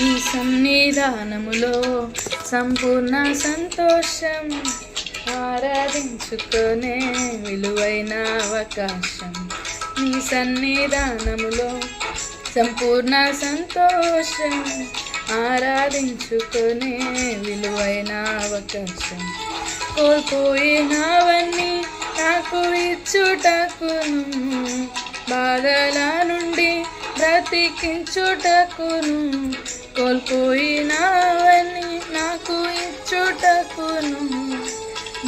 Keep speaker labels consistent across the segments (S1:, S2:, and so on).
S1: ఈ సన్నిధానములో సంపూర్ణ సంతోషం, ఆరాధించుకునే విలువైన అవకాశం. నీ సన్నిధానములో సంపూర్ణ సంతోషం, ఆరాధించుకునే విలువైన అవకాశం. కోల్పోయినవన్నీ నాకు ఇచ్చుటకును, బాధల నుండి బ్రతికించుటకును. కోల్పోయినవన్నీ నాకు ఇచ్చుటకును,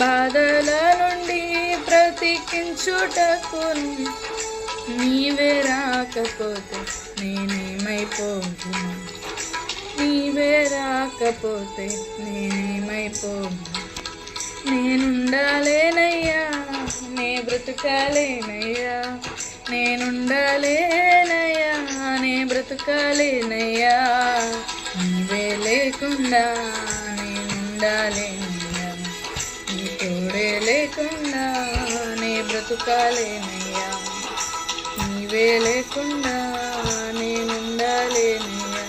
S1: బాధల నుండి బ్రతికించుటకును. నీవే రాకపోతే నేనేమైపోను, నీవే రాకపోతే నేనేమైపోను. నేనుండాలేనయ్యా, నే బ్రతుకాలేనయ్యా, నేనుండాలేనయ్యా, నే బ్రతుకాలేనయ్యా. నీవే లేకుండా నేనుండాలేనయ్యా, నీ తోడే లేకుండా నే బ్రతుకాలేనయ్యా. నీవే లేకుండా నేనుండాలేనయ్యా,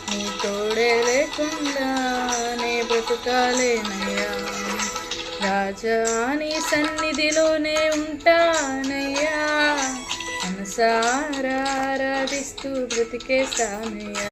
S1: నీ తోడే లేకుండా నే బ్రతుకాలేనయ్యా. రాజా నీ సన్నిధిలోనే ఉంటానయ్యా, మనసారా ఆరాధిస్తూ బ్రతికేస్తానయ్యా.